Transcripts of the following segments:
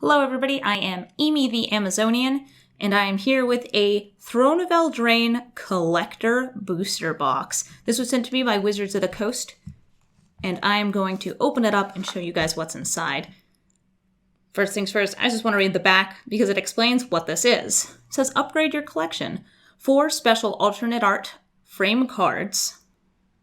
Hello everybody, I am Amy the Amazonian, and I am here with a Throne of Eldraine Collector Booster Box. This was sent to me by Wizards of the Coast, and I am going to open it up and show you guys what's inside. First things first, I just want to read the back because it explains what this is. It says, upgrade your collection. 4 special alternate art frame cards,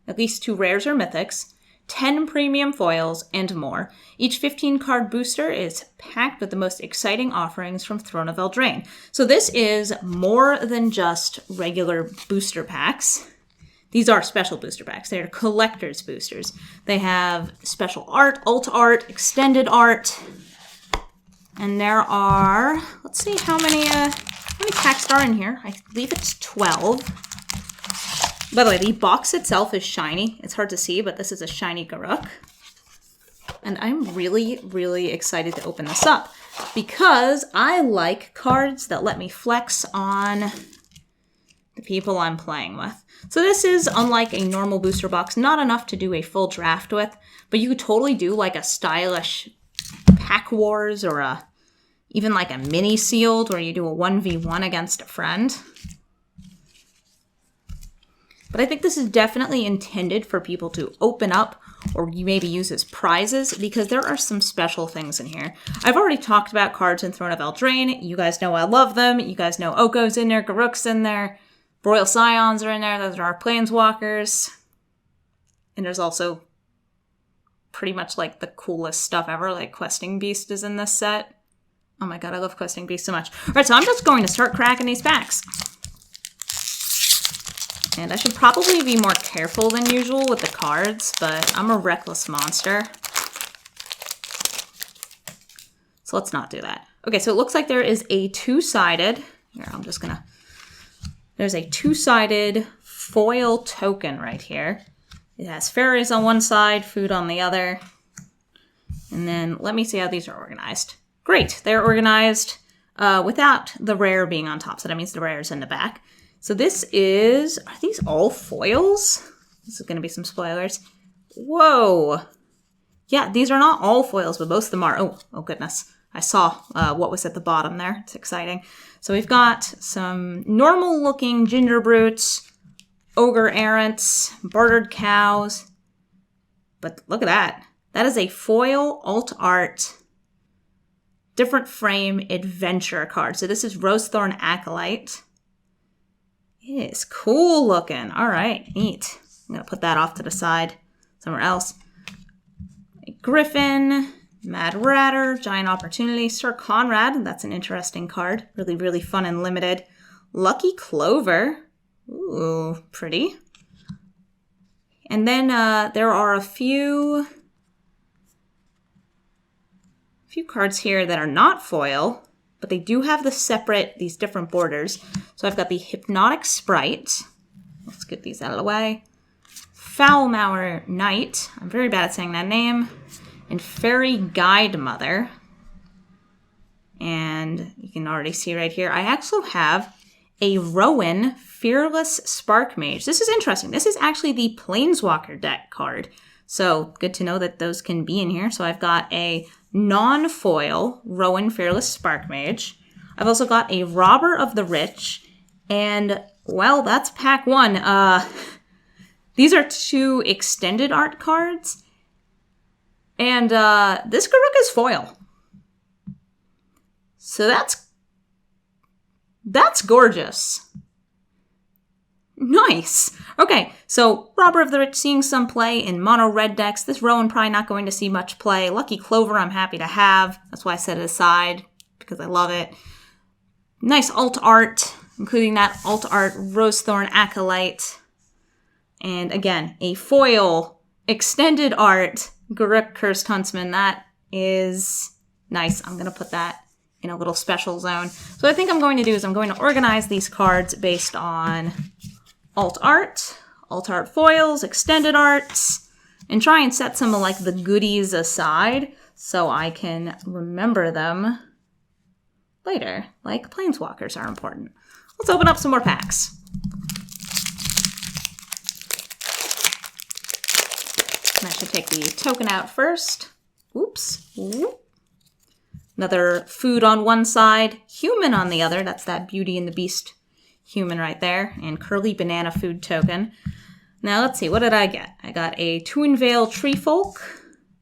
at least 2 rares or mythics, 10 premium foils, and more. Each 15-card booster is packed with the most exciting offerings from Throne of Eldraine. So this is more than just regular booster packs. These are special booster packs. They're collector's boosters. They have special art, alt art, extended art, and there are, let's see how many packs are in here. I believe it's 12. By the way, the box itself is shiny. It's hard to see, but this is a shiny Garruk. And I'm really, really excited to open this up because I like cards that let me flex on the people I'm playing with. So this is, unlike a normal booster box, not enough to do a full draft with, but you could totally do like a stylish pack wars or even like a mini sealed where you do a 1v1 against a friend. But I think this is definitely intended for people to open up or you maybe use as prizes because there are some special things in here. I've already talked about cards in Throne of Eldraine. You guys know I love them. You guys know Oko's in there, Garruk's in there, Royal Scions are in there. Those are our Planeswalkers. And there's also pretty much like the coolest stuff ever, like Questing Beast is in this set. Oh my god, I love Questing Beast so much. All right, so I'm just going to start cracking these packs. And I should probably be more careful than usual with the cards, but I'm a reckless monster. So let's not do that. Okay, so it looks like there is a two-sided, there's a two-sided foil token right here. It has fairies on one side, food on the other. And then let me see how these are organized. Great, they're organized without the rare being on top, so that means the rare is in the back. So this is, are these all foils? This is going to be some spoilers. Whoa. Yeah, these are not all foils, but most of them are. Oh goodness. I saw what was at the bottom there. It's exciting. So we've got some normal looking ginger brutes, ogre errants, bartered cows. But look at that. That is a foil alt art different frame adventure card. So this is Rosethorn Acolyte. It is cool looking. All right, neat. I'm going to put that off to the side somewhere else. A Griffin, Mad Ratter, Giant Opportunity, Sir Conrad. That's an interesting card. Really, really fun and limited. Lucky Clover. Ooh, pretty. And then there are a few cards here that are not foil, but they do have these different borders. So I've got the Hypnotic Sprite. Let's get these out of the way. Foulmower Knight. I'm very bad at saying that name. And Fairy Guide Mother. And you can already see right here, I also have a Rowan Fearless Spark Mage. This is interesting. This is actually the Planeswalker deck card. So good to know that those can be in here. So I've got a non-foil Rowan Fearless Spark Mage. I've also got a Robber of the Rich, and, well, that's pack 1. These are 2 extended art cards, and this Garruk is foil. So that's gorgeous. Nice. Okay, so Robber of the Rich seeing some play in mono red decks. This Rowan probably not going to see much play. Lucky Clover I'm happy to have. That's why I set it aside, because I love it. Nice alt art, including that alt art Rosethorn Acolyte. And again, a foil extended art Garruk Cursed Huntsman. That is nice. I'm going to put that in a little special zone. So what I think I'm going to do is I'm going to organize these cards based on alt art foils, extended arts, and try and set some of like the goodies aside so I can remember them later. Like Planeswalkers are important. Let's open up some more packs. And I should take the token out first. Oops. Another food on one side, human on the other. That's that Beauty and the Beast human right there. And curly banana food token. Now let's see, what did I get? I got a Twinvale Treefolk,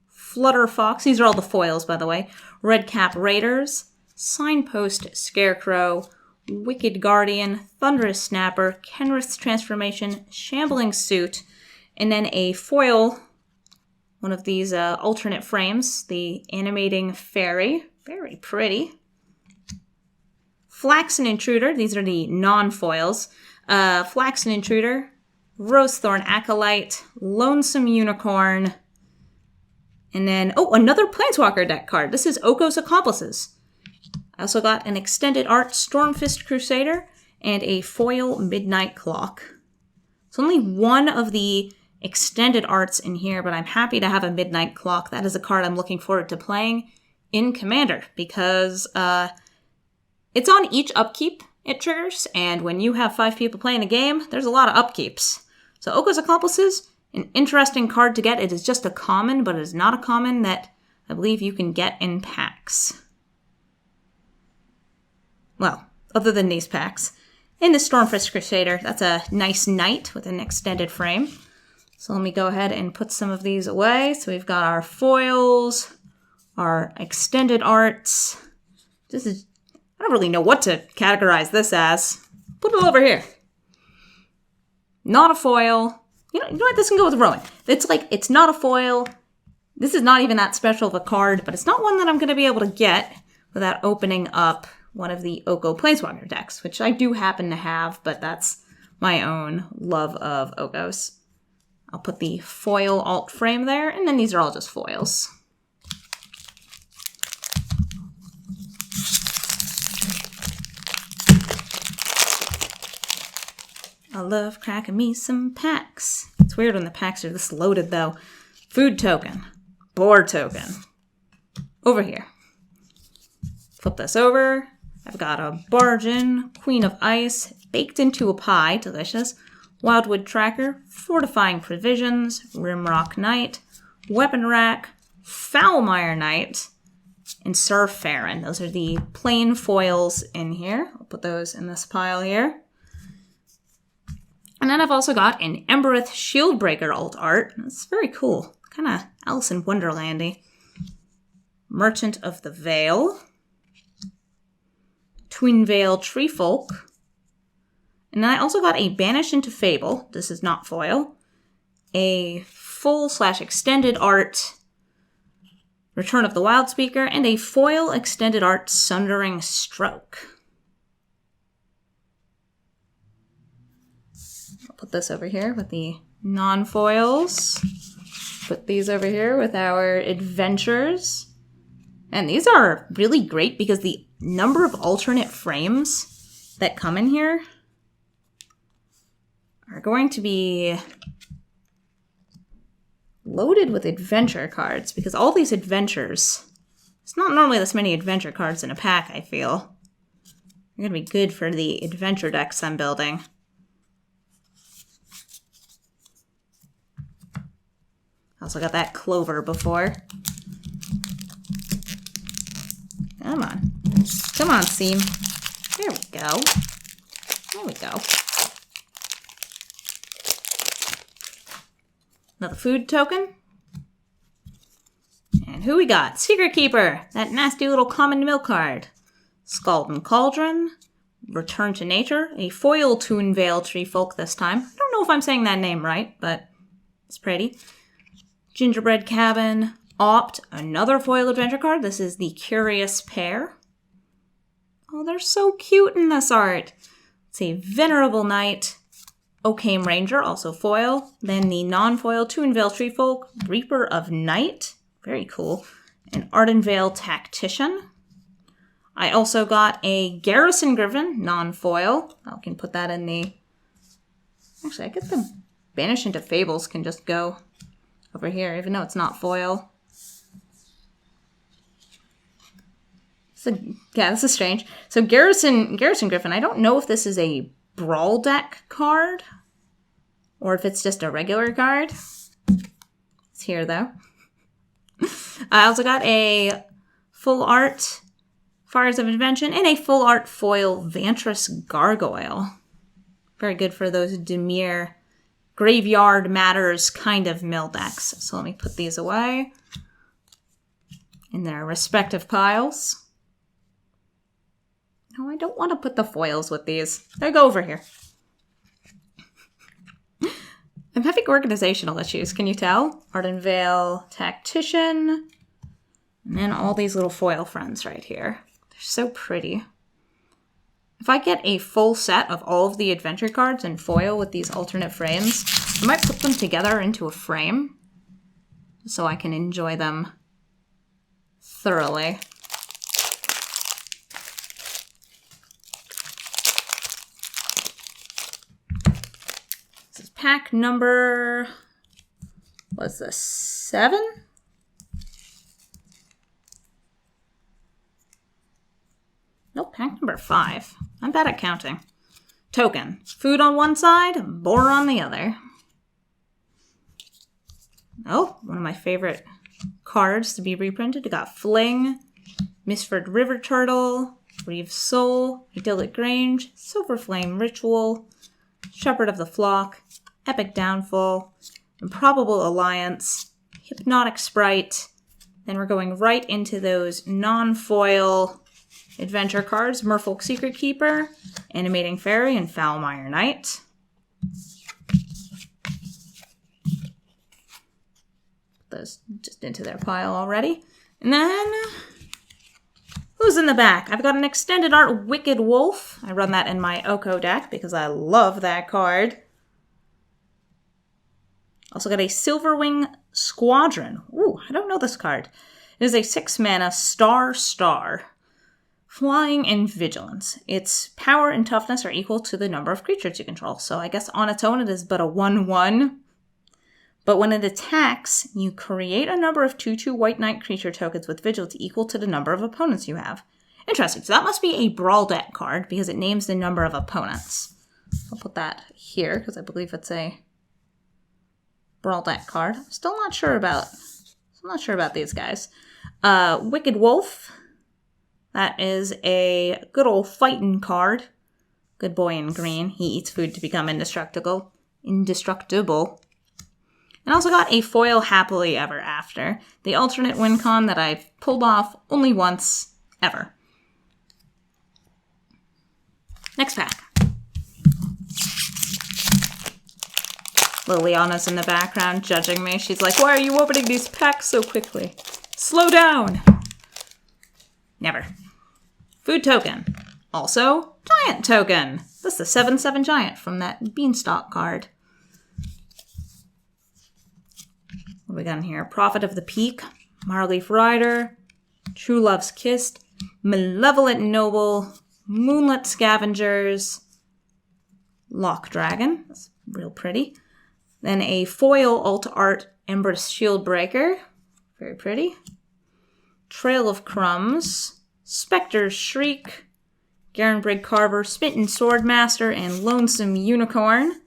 Flutter Fox. These are all the foils, by the way. Redcap Raiders, Signpost Scarecrow, Wicked Guardian, Thunderous Snapper, Kenrith's Transformation, Shambling Suit, and then a foil, one of these alternate frames, the Animating Fairy. Very pretty. Flaxen Intruder. These are the non-foils. Flaxen Intruder, Rosethorn Acolyte, Lonesome Unicorn, and then, another Planeswalker deck card. This is Oko's Accomplices. I also got an extended art Stormfist Crusader and a foil Midnight Clock. It's only one of the extended arts in here, but I'm happy to have a Midnight Clock. That is a card I'm looking forward to playing in Commander because it's on each upkeep it triggers, and when you have 5 people playing the game, there's a lot of upkeeps. So Oko's Accomplices, an interesting card to get. It is just a common, but it is not a common that I believe you can get in packs. Well, other than these packs. In the Stormfist Crusader, that's a nice knight with an extended frame. So let me go ahead and put some of these away. So we've got our foils, our extended arts. I don't really know what to categorize this as. Put it over here. Not a foil. You know what? This can go with Rowan. It's not a foil. This is not even that special of a card, but it's not one that I'm going to be able to get without opening up one of the Oko Planeswalker decks, which I do happen to have, but that's my own love of Okos. I'll put the foil alt frame there, and then these are all just foils. I love cracking me some packs. It's weird when the packs are this loaded, though. Food token. Board token. Over here. Flip this over. I've got a Bargain, Queen of Ice, Baked into a Pie, delicious. Wildwood Tracker, Fortifying Provisions, Rimrock Knight, Weapon Rack, Foulmire Knight, and Sir Farron. Those are the plain foils in here. I'll put those in this pile here. And then I've also got an Embereth Shieldbreaker alt art. It's very cool. Kind of Alice in Wonderlandy. Merchant of the Veil. Twinvale Treefolk. And then I also got a Banish into Fable. This is not foil. A full/extended art Return of the Wildspeaker. And a foil extended art Sundering Stroke. I'll put this over here with the non-foils. Put these over here with our adventures. And these are really great because the number of alternate frames that come in here are going to be loaded with adventure cards because all these adventures, it's not normally this many adventure cards in a pack, I feel. They're going to be good for the adventure decks I'm building. Also got that Clover before. Come on. Come on, Seam. There we go. There we go. Another food token. And who we got? Secret Keeper. That nasty little common milk card. Scald Cauldron. Return to Nature. A foil Twinvale Treefolk this time. I don't know if I'm saying that name right, but it's pretty. Gingerbread Cabin, Opt, another foil adventure card. This is the Curious Pair. Oh, they're so cute in this art. It's a Venerable Knight, Occam Ranger, also foil. Then the non-foil Twinvale Treefolk, Reaper of Night, very cool. An Ardenvale Tactician. I also got a Garrison Griffin, non-foil. I can put that in the... Actually, I guess the Banish into Fables can just go over here, even though it's not foil. So, yeah, this is strange. So Garrison Griffin, I don't know if this is a Brawl deck card or if it's just a regular card. It's here, though. I also got a full art Fires of Invention, and a full art foil Vantress Gargoyle. Very good for those Dimir Graveyard Matters kind of mill decks. So let me put these away in their respective piles. No, I don't want to put the foils with these. They go over here. I'm having organizational issues, can you tell? Ardenvale Tactician. And then all these little foil friends right here. They're so pretty. If I get a full set of all of the adventure cards in foil with these alternate frames, I might put them together into a frame so I can enjoy them thoroughly. This is pack number, what's this, 7? Nope, pack number 5. I'm bad at counting. Token. Food on one side, boar on the other. Oh, one of my favorite cards to be reprinted. We got Fling, Misford River Turtle, Reeve's Soul, Idyllic Grange, Silver Flame Ritual, Shepherd of the Flock, Epic Downfall, Improbable Alliance, Hypnotic Sprite. Then we're going right into those non-foil adventure cards, Merfolk Secret Keeper, Animating Fairy, and Foulmire Knight. Put those just into their pile already. And then, who's in the back? I've got an extended art Wicked Wolf. I run that in my Oko deck because I love that card. Also got a Silverwing Squadron. Ooh, I don't know this card. It is a 6-mana star. Flying and Vigilance. Its power and toughness are equal to the number of creatures you control. So I guess on its own it is but a 1/1. But when it attacks, you create a number of 2/2 White Knight creature tokens with Vigilance equal to the number of opponents you have. Interesting. So that must be a Brawl deck card because it names the number of opponents. I'll put that here because I believe it's a Brawl deck card. I'm still not sure about these guys. Wicked Wolf. That is a good old fighting card. Good boy in green. He eats food to become indestructible. And also got a foil Happily Ever After. The alternate win con that I've pulled off only once ever. Next pack. Liliana's in the background judging me. She's like, why are you opening these packs so quickly? Slow down. Never. Food token. Also, giant token. This is the 7/7 giant from that Beanstalk card. What do we got in here? Prophet of the Peak, Marleaf Rider, True Love's Kiss, Malevolent Noble, Moonlit Scavengers, Lock Dragon. That's real pretty. Then a foil alt art Embers Shieldbreaker. Very pretty. Trail of Crumbs, Spectre's Shriek, Garenbrig Carver, Smitten Swordmaster, and Lonesome Unicorn.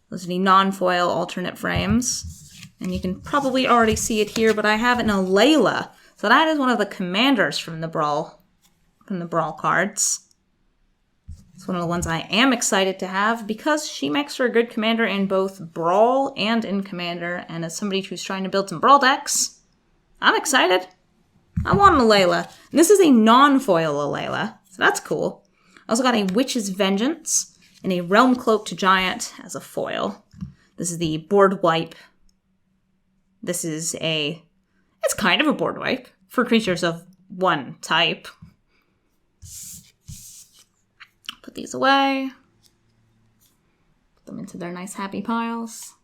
Those are the non-foil alternate frames. And you can probably already see it here, but I have an Alayla. So that is one of the commanders from the Brawl cards. It's one of the ones I am excited to have because she makes for a good commander in both Brawl and in Commander. And as somebody who's trying to build some Brawl decks, I'm excited. I want an Alayla. And this is a non-foil Alayla, so that's cool. I also got a Witch's Vengeance and a Realm Cloaked Giant as a foil. This is the board wipe. It's kind of a board wipe for creatures of one type. Put these away. Put them into their nice happy piles.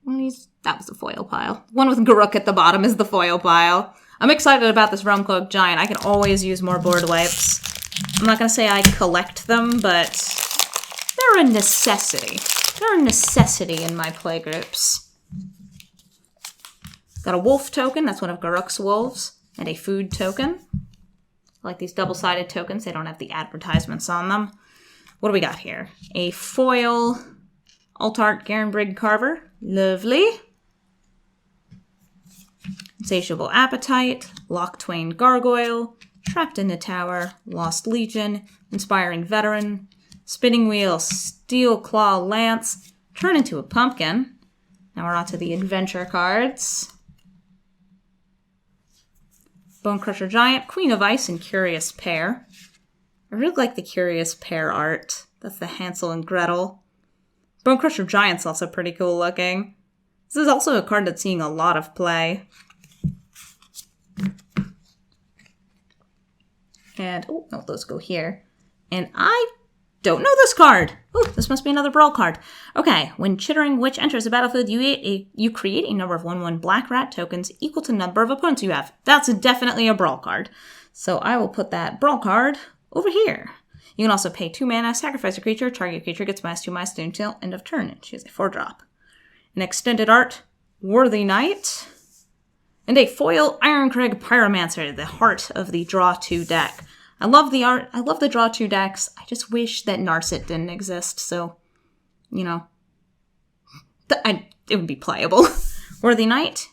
That was the foil pile. One with Garruk at the bottom is the foil pile. I'm excited about this Realm Cloaked Giant. I can always use more board wipes. I'm not going to say I collect them, but they're a necessity. They're a necessity in my playgroups. Got a wolf token. That's one of Garruk's wolves. And a food token. I like these double-sided tokens. They don't have the advertisements on them. What do we got here? A foil alt art Garenbrig Carver. Lovely. Insatiable Appetite, Lock Twain Gargoyle, Trapped in the Tower, Lost Legion, Inspiring Veteran, Spinning Wheel, Steel Claw Lance, turn into a pumpkin. Now we're on to the adventure cards. Bone Crusher Giant, Queen of Ice, and Curious Pair. I really like the Curious Pair art. That's the Hansel and Gretel. Bone Crusher Giant's also pretty cool looking. This is also a card that's seeing a lot of play. And, oh, no, those go here. And I don't know this card. Oh, this must be another Brawl card. Okay, when Chittering Witch enters the battlefield, you create a number of 1/1 Black Rat tokens equal to the number of opponents you have. That's definitely a Brawl card. So I will put that Brawl card over here. You can also pay 2 mana, sacrifice a creature, target creature gets -2/-2 until end of turn. And she's a 4-drop. An extended art, Worthy Knight. And a foil Ironcrag Pyromancer, the heart of the Draw 2 deck. I love the art. I love the Draw 2 decks. I just wish that Narset didn't exist, so, you know, it would be playable. Worthy Knight,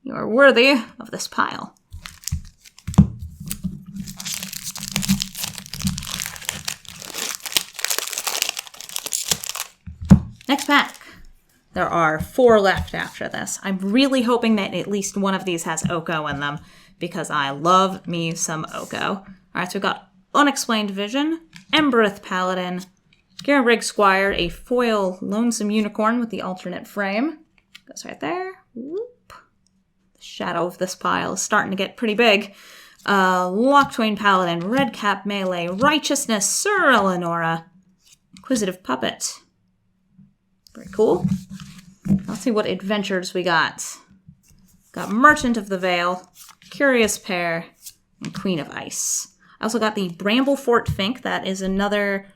you are worthy of this pile. Next pack. There are 4 left after this. I'm really hoping that at least one of these has Oko in them, because I love me some Oko. Alright, so we've got Unexplained Vision, Embereth Paladin, Garrig Squire, a foil Lonesome Unicorn with the alternate frame. Goes right there. Whoop. The shadow of this pile is starting to get pretty big. Locktwain Paladin, Redcap Melee, Righteousness, Sir Eleonora, Inquisitive Puppet. Very cool. Let's see what adventures we got. Got Merchant of the Veil, Curious Pair, and Queen of Ice. I also got the Bramblefort Fink. That is another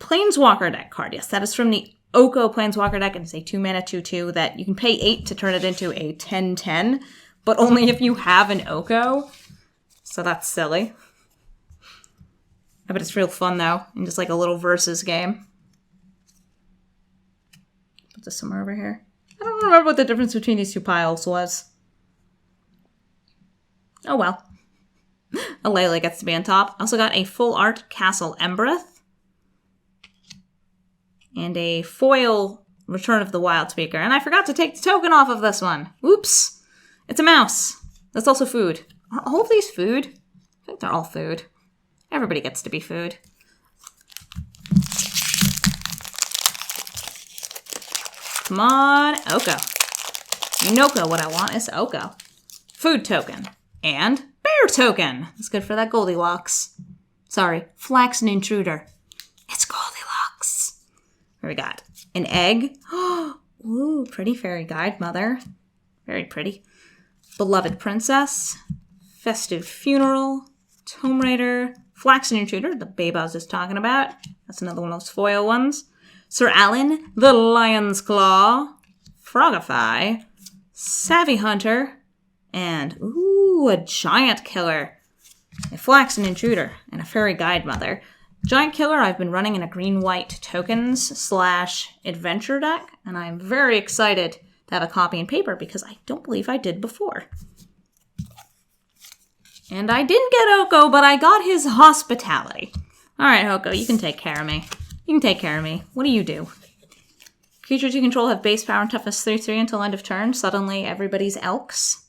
Planeswalker deck card. Yes, that is from the Oko Planeswalker deck. And it's a 2-mana 2/2 that you can pay 8 to turn it into a 10/10, but only if you have an Oko. So that's silly. I bet it's real fun, though, and just like a little versus game. Put this somewhere over here. I don't remember what the difference between these 2 piles was. Oh well. Alayla gets to be on top. Also got a full art Castle Embereth. And a foil Return of the Wild Speaker. And I forgot to take the token off of this one. Oops. It's a mouse. That's also food. Are all of these food? I think they're all food. Everybody gets to be food. Come on, Oko. Yunoko, what I want is Oko. Food token. And bear token. That's good for that Goldilocks. Sorry, Flaxen Intruder. It's Goldilocks. What we got? An egg. Ooh, pretty fairy guide mother. Very pretty. Beloved Princess. Festive Funeral. Tomb Raider. Flaxen Intruder, the babe I was just talking about. That's another one of those foil ones. Sir Alan, the Lion's Claw. Frogify. Savvy Hunter. And, ooh, a Giant Killer. A Flaxen Intruder. And a Fairy Guide Mother. Giant Killer I've been running in a green-white tokens / adventure deck. And I'm very excited to have a copy in paper because I don't believe I did before. And I didn't get Oko, but I got his hospitality. Alright, Oko, you can take care of me. You can take care of me. What do you do? Creatures you control have base power and toughness 3/3 until end of turn. Suddenly, everybody's Elks.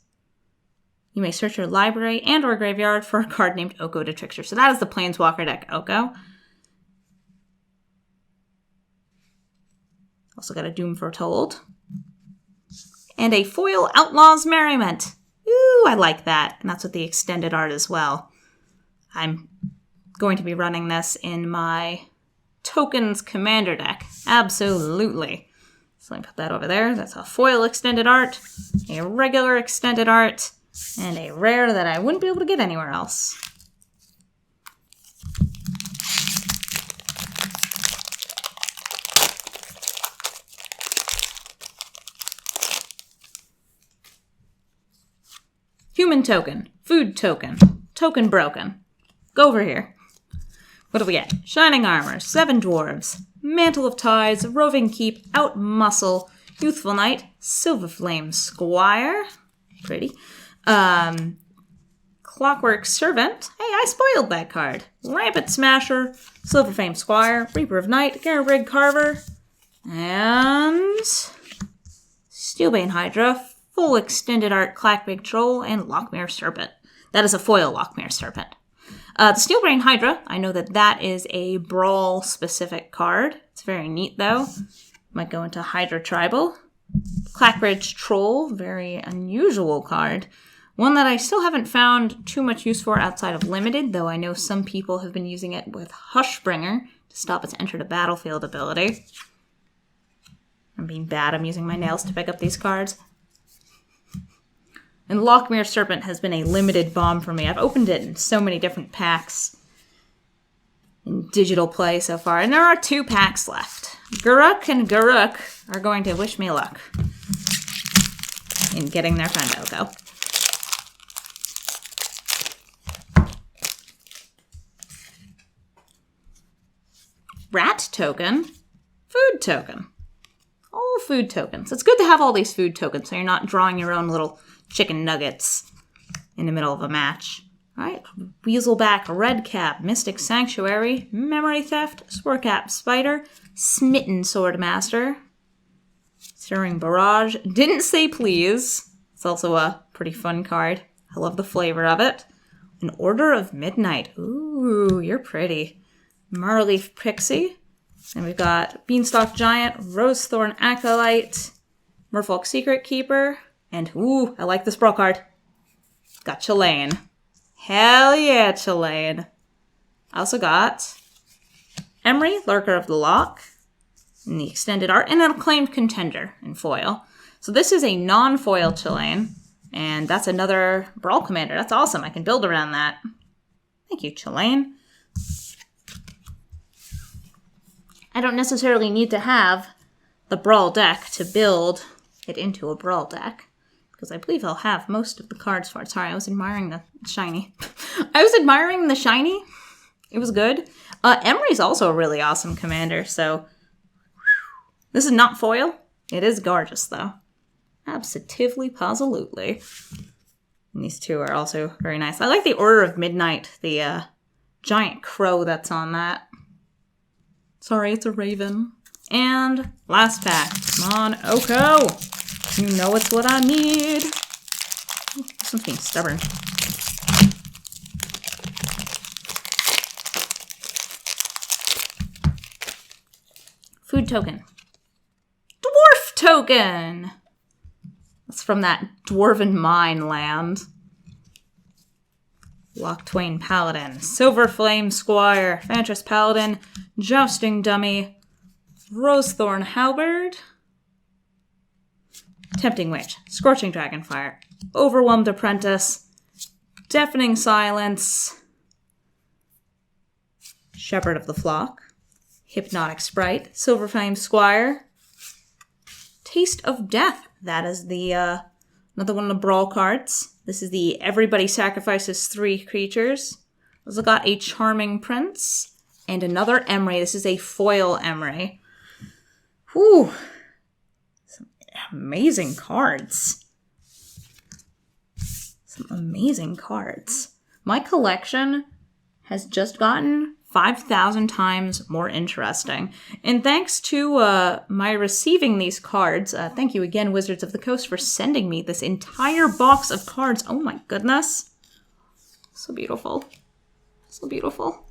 You may search your library and or graveyard for a card named Oko the Trickster. So that is the Planeswalker deck Oko. Also got a Doom Foretold. And a foil Outlaws Merriment. Ooh, I like that. And that's with the extended art as well. I'm going to be running this in my Tokens Commander deck. Absolutely. So let me put that over there. That's a foil extended art, a regular extended art, and a rare that I wouldn't be able to get anywhere else. Human token, food token, token broken. Go over here. What do we get? Shining Armor, 7 Dwarves, Mantle of Tides, Roving Keep, Outmuscle, Youthful Knight, Silver Flame Squire, pretty, Clockwork Servant. Hey, I spoiled that card. Rampant Smasher, Silverfame Squire, Reaper of Night, Garabrig Carver, and Steelbane Hydra, full extended art Clackbig Troll, and Lockmere Serpent. That is a foil Lockmere Serpent. The Steelbane Hydra, I know that is a Brawl-specific card. It's very neat, though. Might go into Hydra Tribal. Clackbridge Troll, very unusual card. One that I still haven't found too much use for outside of Limited, though I know some people have been using it with Hushbringer to stop its enter the battlefield ability. I'm being bad, I'm using my nails to pick up these cards. And Lockmere Serpent has been a limited bomb for me. I've opened it in so many different packs in digital play so far, and there are 2 packs left. Guruk and Guruk are going to wish me luck in getting their Fendogo. Rat token, food token. All food tokens. It's good to have all these food tokens so you're not drawing your own little chicken nuggets in the middle of a match. Alright, Weaselback, Redcap, Mystic Sanctuary, Memory Theft, Sporecap Spider, Smitten Swordmaster, Stirring Barrage, Didn't Say Please. It's also a pretty fun card. I love the flavor of it. An Order of Midnight. Ooh, you're pretty. Marleaf Pixie. And we've got Beanstalk Giant, Rosethorn Acolyte, Merfolk Secret Keeper, and ooh, I like this Brawl card. Got Chillane. Hell yeah, Chillane. I also got Emery, Lurker of the Lock, in the extended art, and an Acclaimed Contender in foil. So this is a non-foil Chillane, and that's another Brawl commander. That's awesome. I can build around that. Thank you, Chillane. I don't necessarily need to have the Brawl deck to build it into a Brawl deck, because I believe I'll have most of the cards for it. Sorry, I was admiring the shiny. I was admiring the shiny. It was good. Emery's also a really awesome commander, so this is not foil. It is gorgeous, though. Absolutely, positively. And these 2 are also very nice. I like the Order of Midnight, the giant crow that's on that. Sorry, it's a raven. And last pack. Come on, Oko. You know it's what I need. Oh, this one's being stubborn. Food token. Dwarf token! That's from that Dwarven Mine land. Locktwain Paladin, Silverflame Squire, Fantress Paladin, Jousting Dummy, Rosethorn Halberd, Tempting Witch, Scorching Dragonfire, Overwhelmed Apprentice, Deafening Silence, Shepherd of the Flock, Hypnotic Sprite, Silverflame Squire, Taste of Death. That is the another one of the Brawl cards. This is the Everybody Sacrifices 3 creatures. Also got a Charming Prince and another Emery. This is a foil Emery. Whew. Some amazing cards. Some amazing cards. My collection has just gotten 5,000 times more interesting. And thanks to my receiving these cards, thank you again, Wizards of the Coast, for sending me this entire box of cards. Oh my goodness. So beautiful. So beautiful.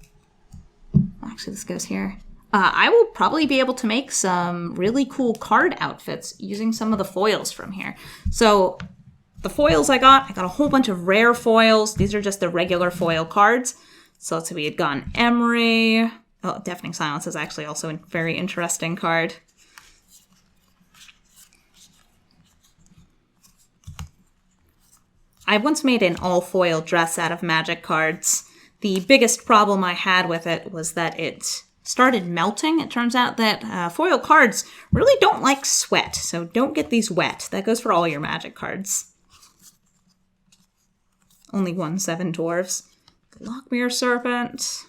Actually, this goes here. I will probably be able to make some really cool card outfits using some of the foils from here. So the foils I got a whole bunch of rare foils. These are just the regular foil cards. So let's see, we had gotten Emery. Oh, Deafening Silence is actually also a very interesting card. I once made an all-foil dress out of Magic cards. The biggest problem I had with it was that it started melting. It turns out that foil cards really don't like sweat, so don't get these wet. That goes for all your Magic cards. Only 1/7 dwarves. Lockmere Serpent.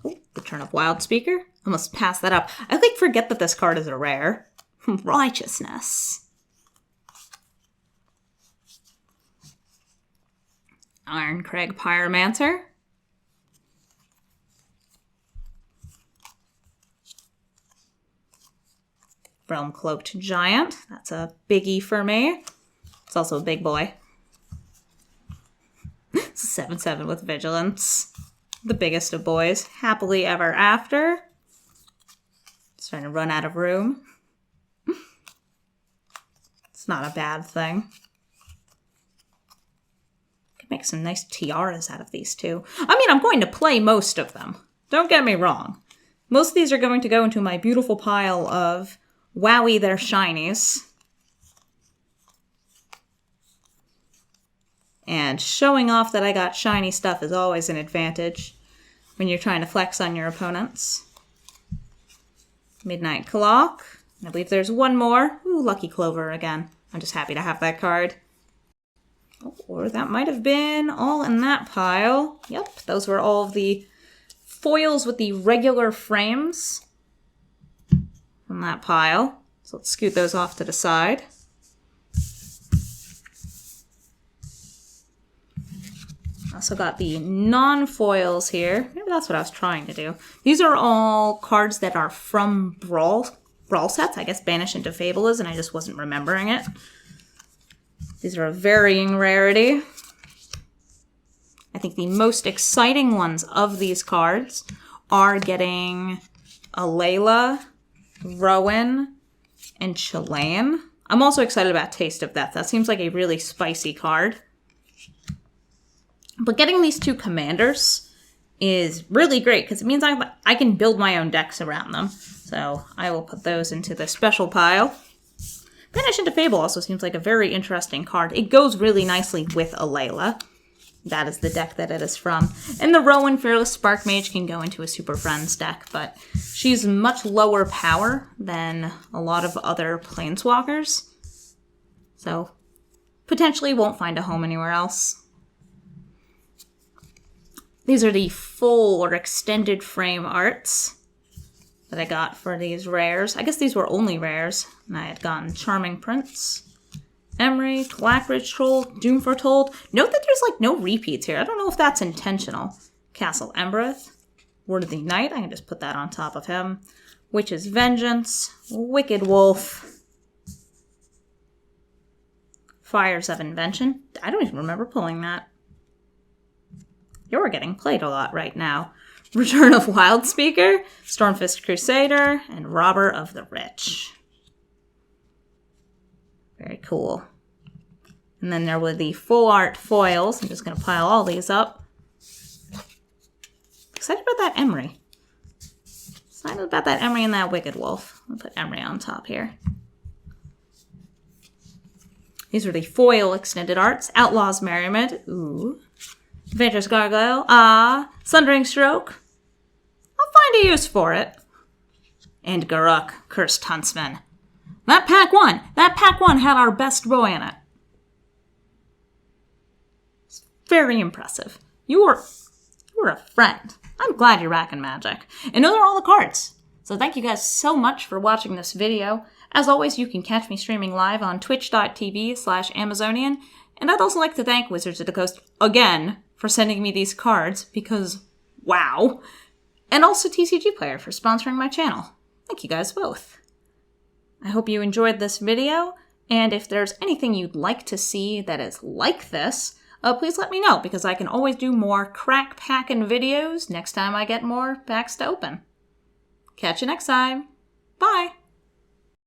Oh, Return of Wild Speaker. Almost passed that up. I forget that this card is a rare, Righteousness. Ironcrag Pyromancer. Realm Cloaked Giant. That's a biggie for me. It's also a big boy. It's a 7/7 with Vigilance. The biggest of boys. Happily Ever After. Starting to run out of room. It's not a bad thing. Could make some nice tiaras out of these too. I mean, I'm going to play most of them. Don't get me wrong. Most of these are going to go into my beautiful pile of Wowie, they're shinies. And showing off that I got shiny stuff is always an advantage when you're trying to flex on your opponents. Midnight Clock. I believe there's one more. Ooh, Lucky Clover again. I'm just happy to have that card. Oh, or that might have been all in that pile. Yep, those were all of the foils with the regular frames from that pile. So let's scoot those off to the side. Also got the non-foils here. Maybe that's what I was trying to do. These are all cards that are from Brawl sets. I guess Banish into Fable is, and I just wasn't remembering it. These are of varying rarity. I think the most exciting ones of these cards are getting Alayla, Rowan, and Chilean. I'm also excited about Taste of Death. That seems like a really spicy card. But getting these two commanders is really great because it means I can build my own decks around them. So I will put those into the special pile. Banish into Fable also seems like a very interesting card. It goes really nicely with Alayla. That is the deck that it is from. And the Rowan Fearless Spark Mage can go into a Super Friends deck, but she's much lower power than a lot of other Planeswalkers. So potentially won't find a home anywhere else. These are the full or extended frame arts that I got for these rares. I guess these were only rares. And I had gotten Charming Prince, Emery, Blackridge Troll, Doom Foretold. Note that there's like no repeats here. I don't know if that's intentional. Castle Embereth, Word of the Night. I can just put that on top of him. Witch's Vengeance, Wicked Wolf, Fires of Invention. I don't even remember pulling that. You're getting played a lot right now. Return of Wildspeaker, Stormfist Crusader, and Robber of the Rich. Very cool. And then there were the full art foils. I'm just going to pile all these up. Excited about that Emery. Excited about that Emery and that Wicked Wolf. I'll put Emery on top here. These are the foil extended arts. Outlaws Merriment. Ooh. Adventurous Gargoyle. Ah. Sundering Stroke. I'll find a use for it. And Garruk, Cursed Huntsman. That pack one had our best boy in it. It's very impressive. You were a friend. I'm glad you're racking magic. And those are all the cards. So thank you guys so much for watching this video. As always, you can catch me streaming live on twitch.tv/Amazonian. And I'd also like to thank Wizards of the Coast again for sending me these cards because, wow. And also TCG Player for sponsoring my channel. Thank you guys both. I hope you enjoyed this video, and if there's anything you'd like to see that is like this, please let me know, because I can always do more crack packing videos next time I get more packs to open. Catch you next time. Bye!